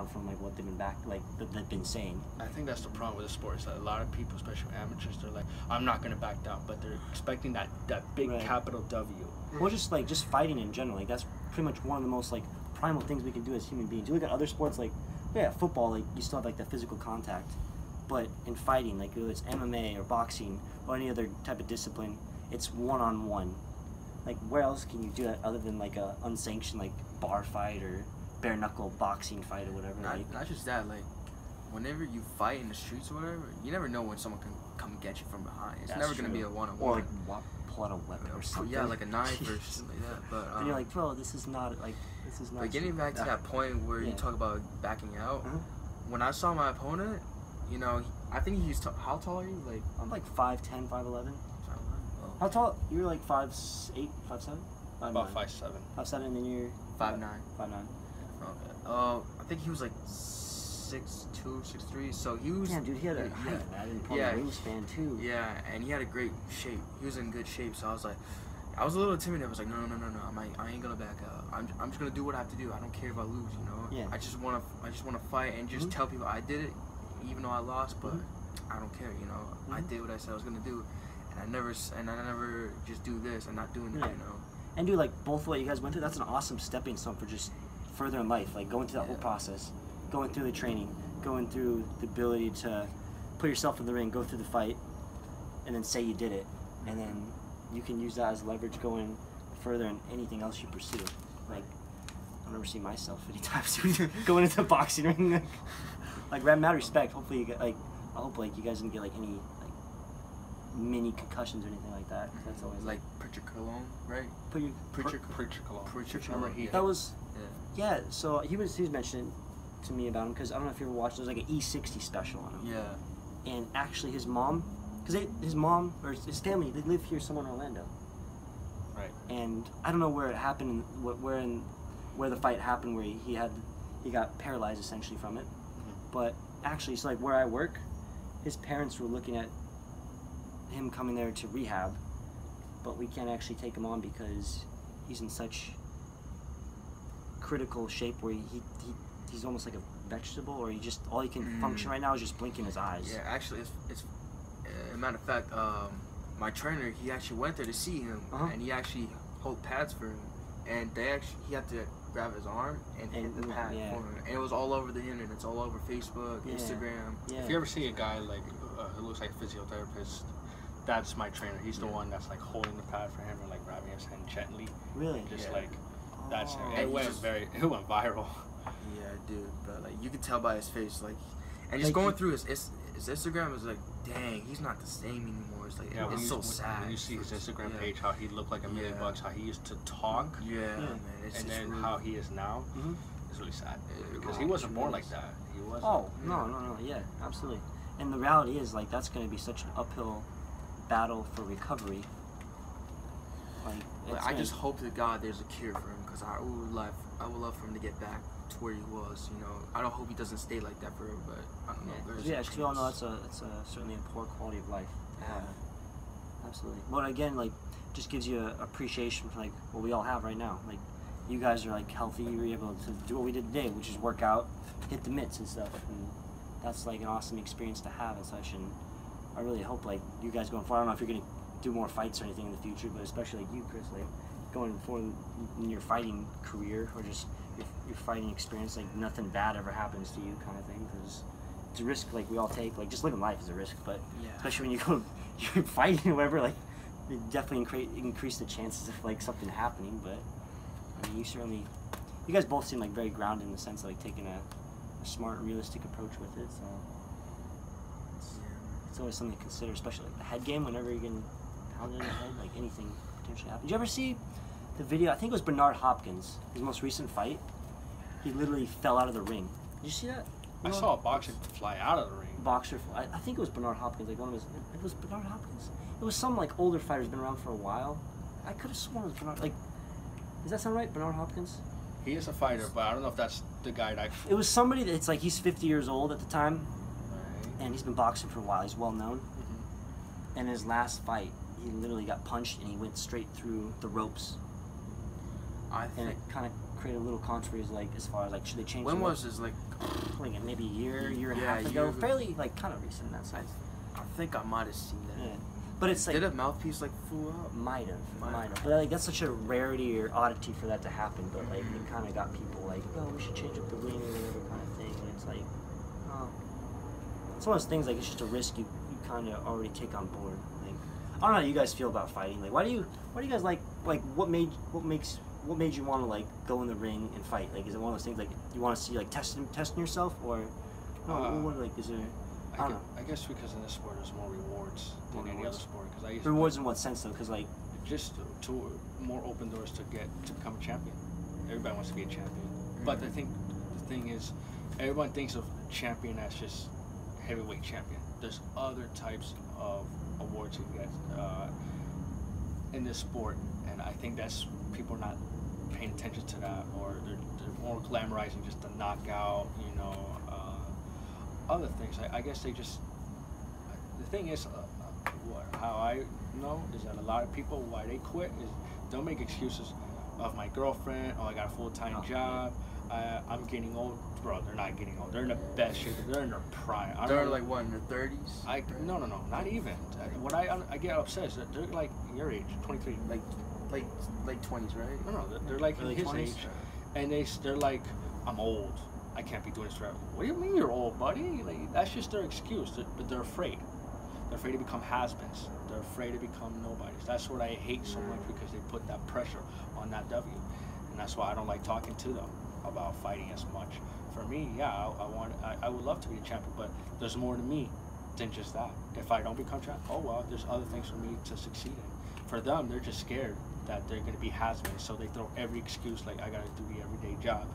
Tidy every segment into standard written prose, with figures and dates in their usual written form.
down from like what they've been saying. I think that's the problem with the sport. Is that a lot of people, especially amateurs, they're like, I'm not gonna back down, but they're expecting that big capital W. Well, just fighting in general. Like that's pretty much one of the most like primal things we can do as human beings. You look at other sports like football, like you still have like the physical contact, but in fighting, like whether it's MMA or boxing or any other type of discipline, it's one-on-one. Like where else can you do that other than like a unsanctioned like bar fight or bare knuckle boxing fight or whatever? Not just that, like whenever you fight in the streets or whatever, you never know when someone can come get you from behind. It's never gonna be a one-on-one. Or like pull out a weapon or something. Yeah, like a knife or something like that. But and you're like, bro, this is not. But getting back to that point where you talk about backing out, when I saw my opponent, you know, I think he's how tall are you? Like I'm like 5'10", 5'11". How tall? You're like 5'8", 5'7"? About 5'7". 5'7", and then you're 5'9". 5'9". Okay. I think he was like 6'2", 6'3". So he was. Damn, dude, he had a height of that and probably wingspan too. Yeah, and he had a great shape. He was in good shape. So I was like, I was a little intimidated. I was like, no. I ain't gonna back out. I'm just gonna do what I have to do. I don't care if I lose. You know. Yeah. I just wanna fight and just tell people I did it, even though I lost. But I don't care. You know. I did what I said I was gonna do. And I never just do this and not doing it, you know. And dude, like both what you guys went through, that's an awesome stepping stone for just further in life. Like going through that whole process, going through the training, going through the ability to put yourself in the ring, go through the fight, and then say you did it, and then you can use that as leverage going further in anything else you pursue. Like I'll never see myself anytime soon going into the boxing ring. Like mad respect. Hopefully you get like I hope like you guys didn't get like any mini concussions or anything like that. That's always like Pritchard Cologne, right? Pritchard Cologne. That was so he was mentioning to me about him because I don't know if you ever watched. There's like an E60 special on him. Yeah. And actually, his mom, because his mom or his family, they live here somewhere in Orlando. Right. And I don't know where it happened, where the fight happened, where he got paralyzed essentially from it. But actually, it's like where I work, his parents were looking at him coming there to rehab, but we can't actually take him on because he's in such critical shape where he's almost like a vegetable, or all he can function right now is just blinking his eyes. Yeah, actually, it's a matter of fact, my trainer, he actually went there to see him, and he actually held pads for him, and he had to grab his arm and hit the pad for him, and it was all over the internet. It's all over Facebook, Instagram. If you ever see a guy like who looks like a physiotherapist, that's my trainer. He's the one that's like holding the pad for him and like grabbing his hand gently. Really? Just like that's him. It went viral. Yeah, dude. But like you could tell by his face, like, and just going through his Instagram is like, dang, he's not the same anymore. It's like it's so sad. When you see his Instagram page, how he looked like $1 million, how he used to talk. Man. And then really, how he is now. It's really sad because he wasn't born like that. He wasn't. Oh no, yeah, absolutely. And the reality is like that's going to be such an uphill battle for recovery. Like I just hope to God there's a cure for him, because I would love for him to get back to where he was. You know, I don't hope he doesn't stay like that forever, but I don't know. Because we all know it's certainly a poor quality of life. Absolutely. But again, like, just gives you an appreciation for like what we all have right now. Like, you guys are like healthy. You were able to do what we did today, which is work out, hit the mitts and stuff, and that's like an awesome experience to have and such. And I really hope like you guys going forward. I don't know if you're gonna do more fights or anything in the future, but especially like you, Chris, like going forward in your fighting career or just your fighting experience, like nothing bad ever happens to you, kind of thing. Because it's a risk like we all take. Like just living life is a risk, but especially when you're fighting or whatever, like it definitely increase the chances of like something happening. But I mean, you guys both seem like very grounded in the sense of like taking a smart, realistic approach with it. So it's always something to consider, especially like the head game. Whenever you're getting pounded in the head, like anything potentially happen. Did you ever see the video? I think it was Bernard Hopkins, his most recent fight. He literally fell out of the ring. Did you see that? I saw a boxer fly out of the ring. I think it was Bernard Hopkins. Like it was Bernard Hopkins. It was some like older fighter who's been around for a while. I could have sworn it was Bernard. Like, does that sound right, Bernard Hopkins? He is a fighter, but I don't know if that's the guy that. It was somebody that's like he's 50 years old at the time, and he's been boxing for a while. He's well known. And his last fight, he literally got punched and he went straight through the ropes. And it kind of created a little controversy, like as far as like should they change? When was this? Like like maybe a year and a half ago. Fairly like kind of recent in that sense. I think I might have seen that. Yeah. But it's like, did a mouthpiece like flew up? Might have. But like that's such a rarity or oddity for that to happen. But like it kind of got people like, oh, we should change up the wing or whatever kind of thing. And it's like, oh, it's one of those things like it's just a risk you kind of already take on board. Like I don't know how you guys feel about fighting. Like why do you guys like what made you want to like go in the ring and fight? Like is it one of those things like you want to see like testing yourself or what like is there? I don't know. I guess because in this sport there's more rewards than any other sport. Rewards in what sense though? Because like just to more open doors to become a champion. Everybody wants to be a champion, but I think the thing is, everyone thinks of champion as just heavyweight champion. There's other types of awards you get in this sport, and I think that's people not paying attention to that, or they're more glamorizing just the knockout, other things. I guess they just. The thing is, how I know is that a lot of people why they quit is they'll make excuses of my girlfriend. Oh, I got a full-time job. I'm getting old. Bro, they're not getting old. They're in the best shape. They're in their prime. They're like what, in their 30s? No, not even. What I get upset is that they're like your age, 23. Late 20s, right? No, they're like in his 20s? age, and they're like, I'm old. I can't be doing this forever. What do you mean you're old, buddy? Like that's just their excuse. But they're afraid. They're afraid to become has-beens. They're afraid to become nobodies. That's what I hate so much because they put that pressure on that W, and that's why I don't like talking to them about fighting as much. For me, yeah, I would love to be a champion, but there's more to me than just that. If I don't become champion, oh well, there's other things for me to succeed in. For them, they're just scared that they're going to be has-beens, so they throw every excuse like I got to do the everyday job.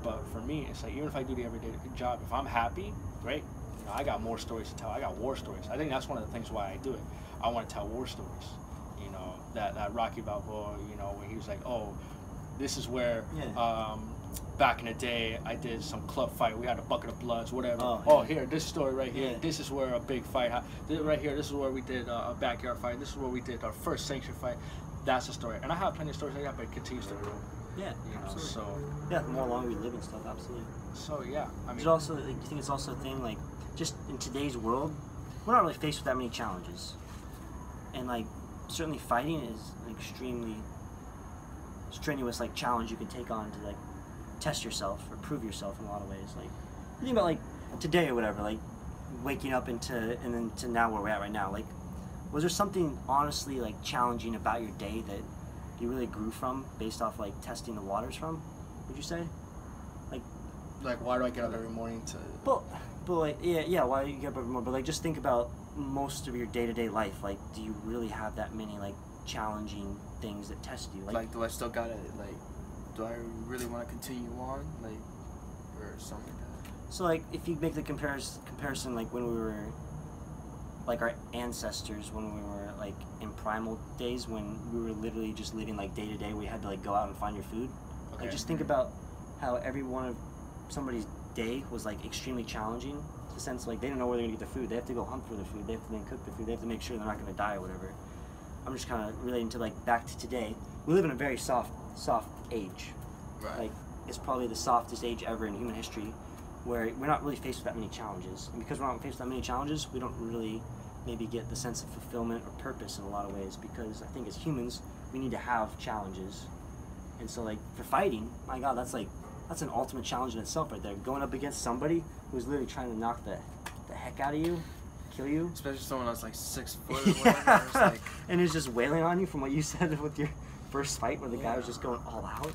But for me, it's like even if I do the everyday job, if I'm happy, great. I got more stories to tell. I got war stories. I think that's one of the things why I do it. I want to tell war stories. That Rocky Balboa, when he was like, oh, this is where back in the day I did some club fight. We had a bucket of bloods, whatever. Here, this story right here. Yeah. This is where a big fight. Right here, this is where we did a backyard fight. This is where we did our first sanctioned fight. That's a story. And I have plenty of stories like that, but it continues to grow. Yeah, absolutely. So yeah, the more longer we live and stuff, absolutely. So yeah, I mean, do you think it's also a thing like just in today's world, we're not really faced with that many challenges, and like certainly fighting is an extremely strenuous like challenge you can take on to like test yourself or prove yourself in a lot of ways. Like think about like today or whatever, like waking up and then to now where we're at right now. Like, was there something honestly like challenging about your day that you really grew from based off like testing the waters from? Would you say? Like why do I get up every morning to? But like yeah, why do you get up every morning? But like just think about most of your day-to-day life. Like, do you really have that many like challenging things that test you? Like do I still got it? Like, do I really want to continue on? Like, or something like that? So like, if you make the comparison like when we were like our ancestors, when we were like in primal days, when we were literally just living like day to day, we had to like go out and find your food. Okay. Like just think about how every one of somebody's day was like extremely challenging, in the sense like they don't know where they're gonna get their food. They have to go hunt for their food. They have to then cook the food. They have to make sure they're not gonna die or whatever. I'm just kind of relating to like back to today. We live in a very soft age. Right. Like it's probably the softest age ever in human history, where we're not really faced with that many challenges. And because we're not faced with that many challenges, we don't really maybe get the sense of fulfillment or purpose in a lot of ways, because I think as humans we need to have challenges. And so like for fighting, my God, that's an ultimate challenge in itself right there. Going up against somebody who's literally trying to knock the heck out of you, kill you. Especially someone that's like 6 foot or whatever. It's like, and is just wailing on you, from what you said with your first fight where the guy was just going all out.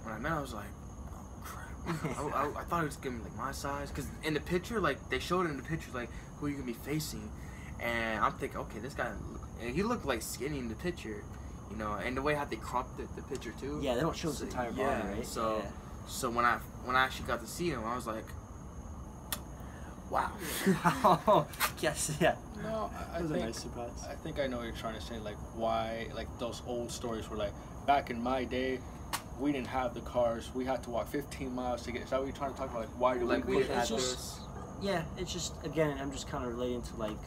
When I met him, I was like, oh crap. I thought he was giving me like my size, because in the picture, like they showed in the picture like who you're gonna be facing, and I'm thinking, okay, this guy, and he looked like skinny in the picture, and the way how they cropped the picture too. Yeah, they don't show his entire body, right? So when I actually got to see him, I was like, wow. Oh, yes, yeah. No, that was a nice surprise. I think I know what you're trying to say. Like why, like those old stories were like, back in my day, we didn't have the cars. We had to walk 15 miles to get. Is that what you're trying to talk about? Like why do we have this? Yeah, it's just, again, I'm just kind of relating to like,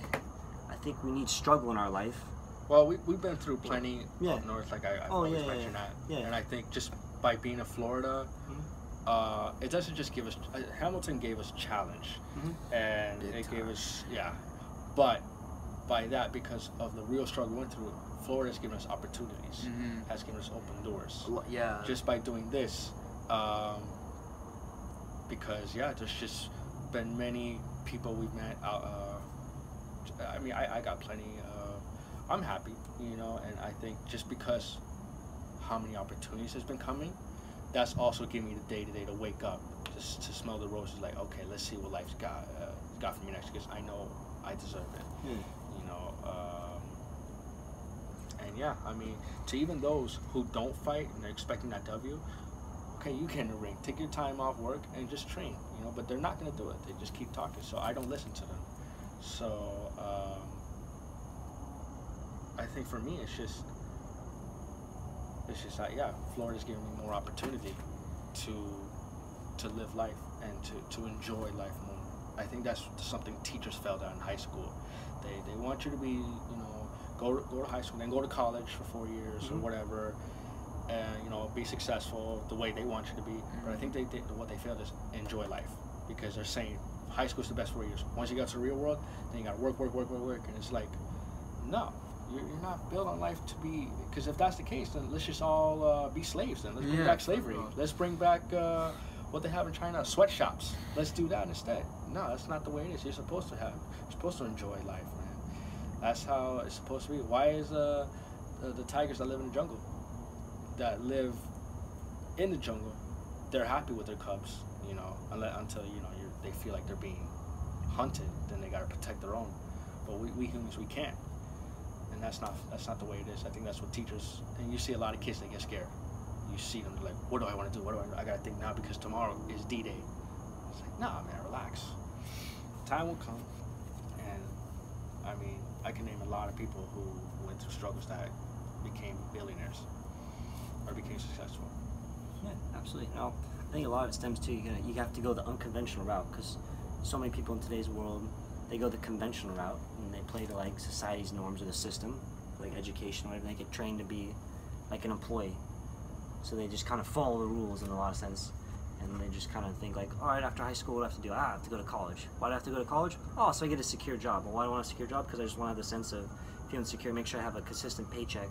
I think we need struggle in our life. Well, we've been through plenty up north, like I've always mentioned that. Yeah. And I think just by being in Florida, it doesn't just give us. Hamilton gave us challenge, and it gave us but by that, because of the real struggle we went through, Florida has given us opportunities, has given us open doors. Yeah. Just by doing this, because there's just been many people we've met. I mean, I got plenty. I'm happy, you know, and I think just because how many opportunities has been coming, that's also giving me the day-to-day to wake up, just to smell the roses. Like, okay, let's see what life's got for me next, because I know I deserve it. You know, and I mean, to even those who don't fight and they're expecting that W, okay, you get in the ring, take your time off work and just train, you know, but they're not going to do it. They just keep talking, so I don't listen to them. So I think for me, it's just that, Florida's giving me more opportunity to live life and to enjoy life more. I think that's something teachers failed at in high school. They want you to be, you know, go to high school, then go to college for 4 years or whatever, and, you know, be successful the way they want you to be. But I think what they failed is enjoy life, because they're saying high school's the best 4 years. Once you get to the real world, then you got to work, and it's like, no. You're not built on life to be, because if that's the case, then let's just all be slaves. Then let's bring back slavery. Let's bring back what they have in China, sweatshops. Let's do that instead. No, that's not the way it is. You're supposed to enjoy life, man. That's how it's supposed to be. Why is the tigers that live in the jungle, that live in the jungle, they're happy with their cubs, you know, until you know they feel like they're being hunted, then they gotta protect their own. But we humans, we can't. And that's not the way it is. I think that's what teachers, and you see a lot of kids that get scared. You see them like, what do I want to do? I gotta think now because tomorrow is D-Day. It's like, nah, man, relax. Time will come, and I mean, I can name a lot of people who went through struggles that became billionaires or became successful. Yeah, absolutely. Now, I think a lot of it stems to you have to go the unconventional route, because so many people in today's world, they go the conventional route and they play to like society's norms or the system, like education or whatever. They get trained to be like an employee, so they just kind of follow the rules in a lot of sense, and they just kind of think like, all right, after high school, what do I have to do? I have to go to college. Why do I have to go to college? Oh, so I get a secure job. Well, why do I want a secure job? Because I just want to have the sense of feeling secure, make sure I have a consistent paycheck.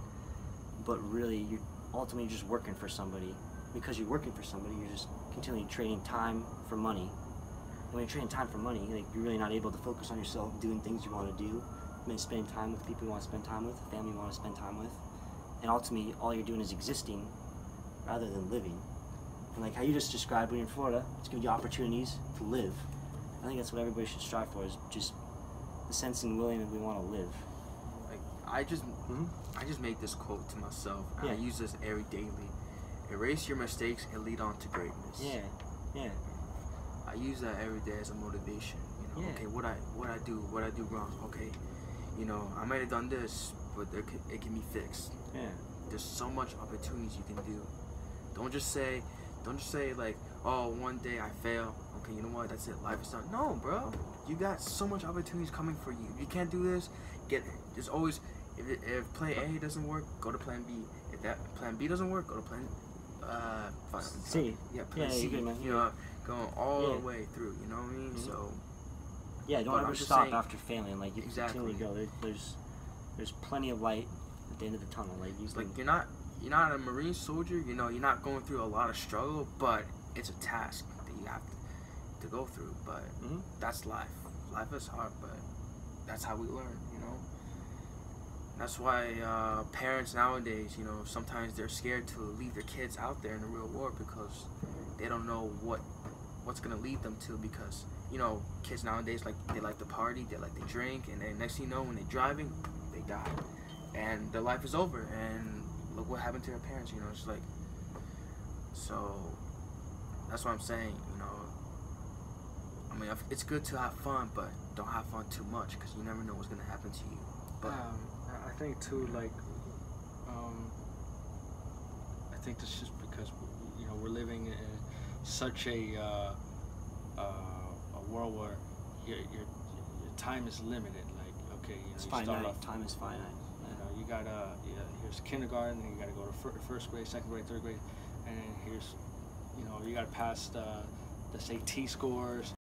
But really, you're ultimately just working for somebody. Because you're working for somebody, you're just continually trading time for money. And when you're trading time for money, like, you're really not able to focus on yourself, doing things you want to do, spending time with people you want to spend time with, family you want to spend time with. And ultimately, all you're doing is existing rather than living. And like how you just described, when you're in Florida, it's giving you opportunities to live. I think that's what everybody should strive for, is just the sense and willing that we want to live. Like I just make this quote to myself. And I use this every daily. Erase your mistakes and lead on to greatness. Yeah. I use that every day as a motivation. You know, okay, what I do wrong. Okay, you know, I might have done this, but it can be fixed. Yeah. There's so much opportunities you can do. Don't just say like, oh, one day I fail. Okay, you know what? That's it. Life is done. No, bro. You got so much opportunities coming for you. If you can't do this, there's always, if plan A doesn't work, go to plan B. If that plan B doesn't work, go to plan C. Plan C. Good, man. You know, going all the way through. You know what I mean? So. Yeah, don't ever stop after failing. Like, you continually go. There's plenty of light at the end of the tunnel. Like, you're not a Marine soldier. You know, you're not going through a lot of struggle, but it's a task that you have to go through. But that's life. Life is hard, but that's how we learn. You know. That's why parents nowadays, you know, sometimes they're scared to leave their kids out there in the real world, because they don't know what's gonna lead them to. Because, you know, kids nowadays, like, they like to party, they like to drink, and then next thing you know, when they're driving, they die, and their life is over. And look what happened to their parents. You know, it's like, so that's what I'm saying. You know, I mean, it's good to have fun, but don't have fun too much, because you never know what's gonna happen to you. But I think too, like, I think this is because, you know, we're living in such a world where your time is limited. Like, okay, you know, it's you finite. start off, Time is finite. You know, you gotta here's kindergarten, and you gotta go to first grade, second grade, third grade, and then here's You know, you got to pass the SAT scores.